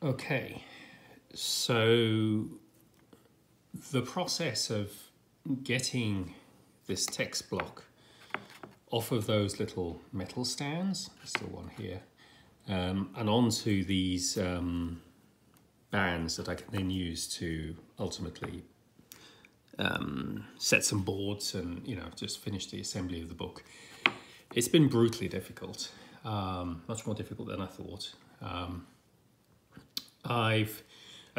Okay, so the process of getting this text block off of those little metal stands, there's still one here, and onto these bands that I can then use to ultimately set some boards and, you know, just finish the assembly of the book. It's been brutally difficult, much more difficult than I thought. I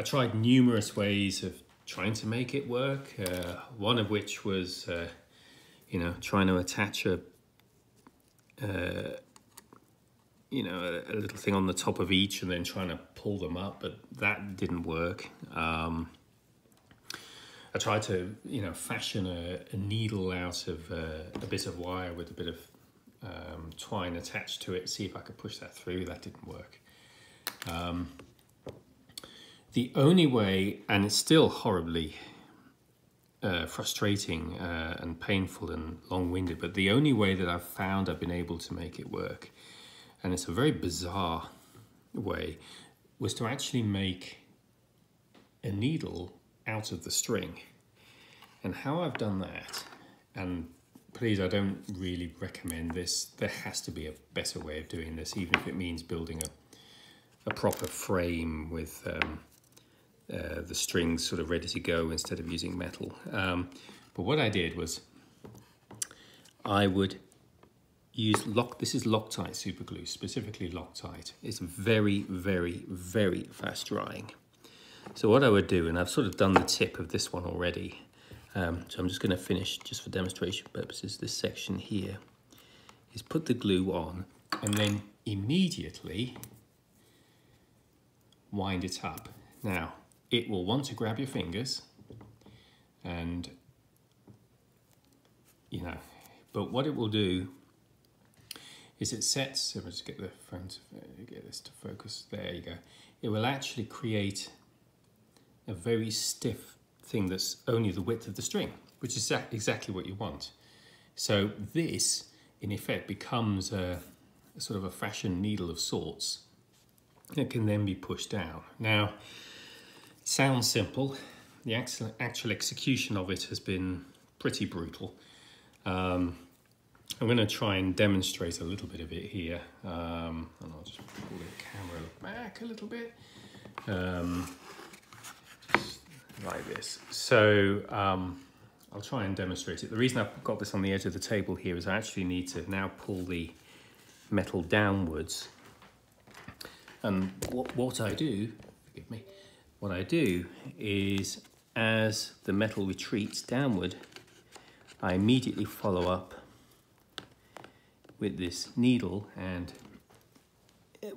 tried numerous ways of trying to make it work. One of which was, you know, trying to attach a little thing on the top of each and then trying to pull them up, but that didn't work. I tried to, you know, fashion a needle out of a bit of wire with a bit of twine attached to it, see if I could push that through. That didn't work. The only way, and it's still horribly frustrating and painful and long-winded, but the only way that I've been able to make it work, and it's a very bizarre way, was to actually make a needle out of the string. And how I've done that, and please, I don't really recommend this, there has to be a better way of doing this, even if it means building a proper frame with the strings sort of ready to go instead of using metal. But what I did was I would use this is Loctite super glue, specifically Loctite. It's very, very, very fast drying. So what I would do, and I've sort of done the tip of this one already, so I'm just going to finish, just for demonstration purposes, this section here, is put the glue on and then immediately wind it up. Now, it will want to grab your fingers and, you know, but what it will do is it sets, so let's get the front, get this to focus, there you go. It will actually create a very stiff thing that's only the width of the string, which is exactly what you want. So this, in effect, becomes a sort of a fashion needle of sorts that can then be pushed down. Now, it sounds simple. The actual execution of it has been pretty brutal. I'm going to try and demonstrate a little bit of it here, and I'll just pull the camera back a little bit. Like this. So I'll try and demonstrate it. The reason I've got this on the edge of the table here is I actually need to now pull the metal downwards. And what I do, forgive me, what I do is as the metal retreats downward, I immediately follow up with this needle and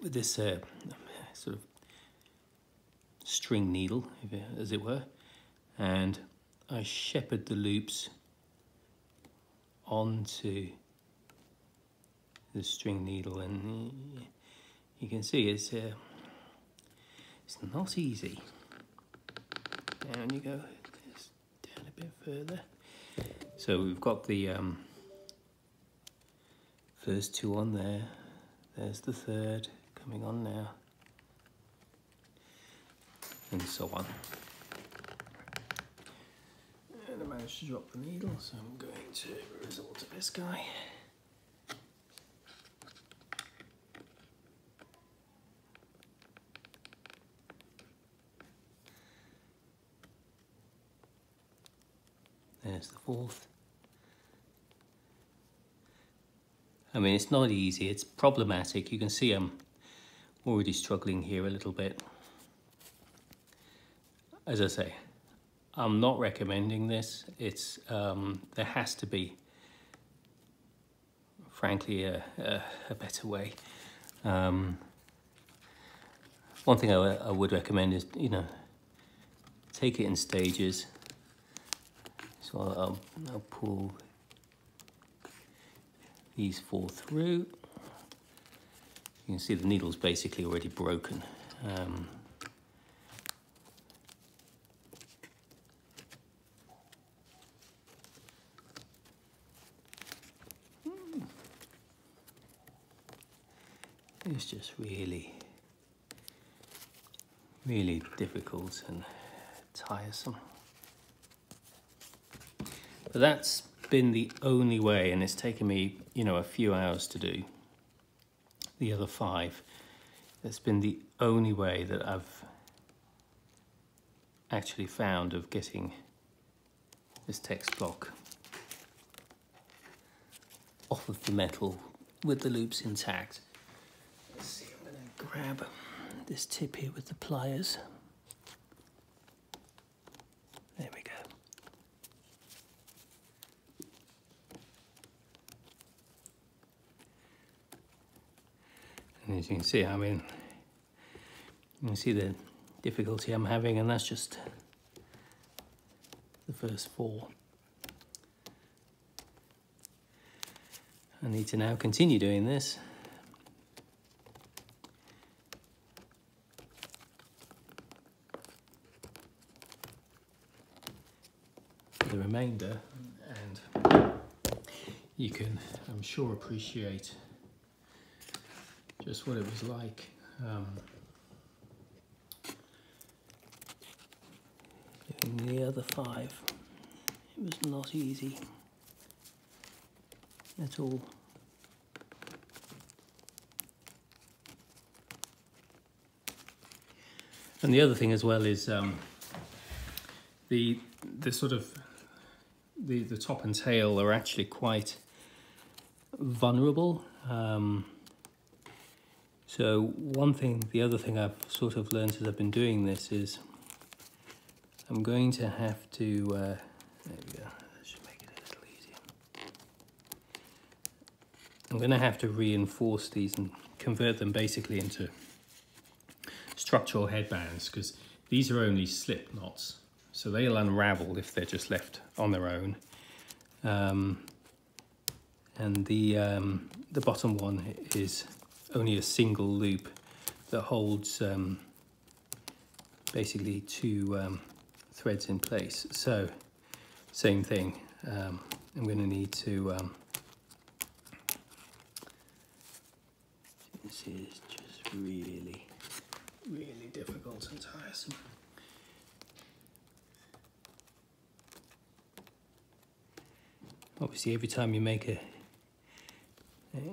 with this sort of string needle, as it were, and I shepherd the loops onto the string needle, and you can see it's not easy. Down you go, down a bit further. So we've got the first two on there. There's the third coming on now, and so on. And I managed to drop the needle, so I'm going to resort to this guy. There's the fourth. I mean, it's not easy, it's problematic. You can see I'm already struggling here a little bit. As I say, I'm not recommending this. It's there has to be, frankly, a better way. One thing I would recommend is, you know, take it in stages. So I'll pull these four through. You can see the needle's basically already broken. It's just really really difficult and tiresome. But that's been the only way, and it's taken me, you know, a few hours to do. The other 5, that's been the only way that I've actually found of getting this text block off of the metal with the loops intact. Let's see, I'm going to grab this tip here with the pliers. There we go. And as you can see, I mean, you can see the difficulty I'm having, and that's just the first 4. I need to now continue doing this. The remainder, and you can, I'm sure, appreciate just what it was like doing the other 5. It was not easy at all. And the other thing as well is the sort of the top and tail are actually quite vulnerable. So the other thing I've sort of learned as I've been doing this is I'm going to have to, there we go, that should make it a little easier. I'm going to have to reinforce these and convert them basically into structural headbands, because these are only slip knots, so they'll unravel if they're just left on their own. And the bottom one is only a single loop that holds basically 2 threads in place. So same thing, I'm going to need to this is just really difficult and tiresome. Obviously every time you make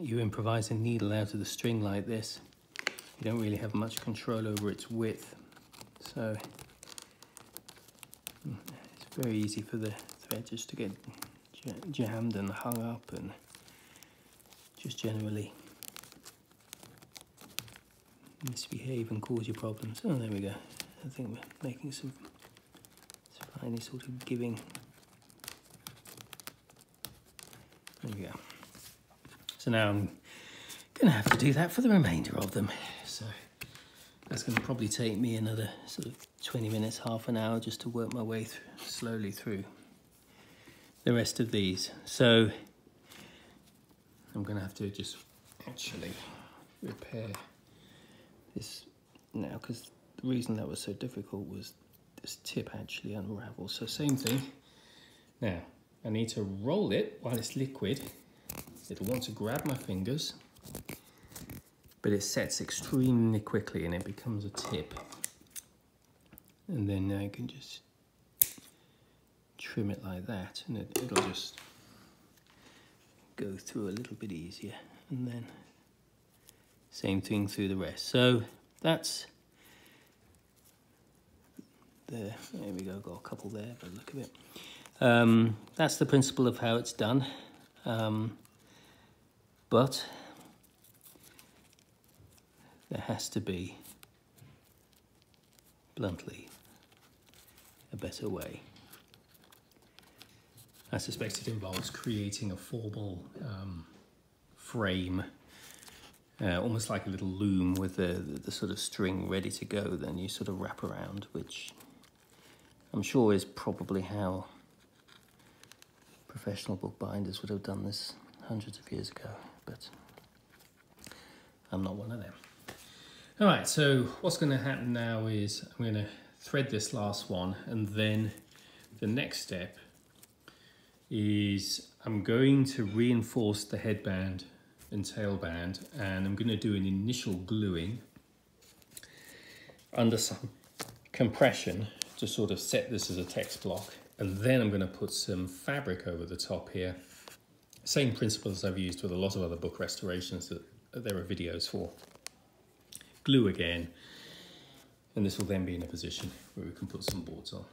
you improvise a needle out of the string like this, you don't really have much control over its width, so it's very easy for the thread just to get jammed and hung up and just generally misbehave and cause you problems. Oh, there we go. I think we're making some finally sort of giving. There we go. So now I'm going to have to do that for the remainder of them. So that's going to probably take me another sort of 20 minutes, half an hour, just to work my way slowly through the rest of these. So I'm going to have to just actually repair this now, because the reason that was so difficult was this tip actually unravels. So same thing. Now I need to roll it while it's liquid. It'll want to grab my fingers, but it sets extremely quickly and it becomes a tip. And then I can just trim it like that, and it'll just go through a little bit easier. And then same thing through the rest. So that's there. There we go. Got a couple there, but look at it. That's the principle of how it's done. But there has to be, bluntly, a better way. I suspect it involves creating a formal frame, almost like a little loom with the sort of string ready to go, then you sort of wrap around, which I'm sure is probably how professional bookbinders would have done this hundreds of years ago, but I'm not one of them. All right, so what's going to happen now is I'm going to thread this last one, and then the next step is I'm going to reinforce the headband and tailband, and I'm going to do an initial gluing under some compression to sort of set this as a text block. And then I'm going to put some fabric over the top here. Same principles I've used with a lot of other book restorations that there are videos for. Glue again, and this will then be in a position where we can put some boards on.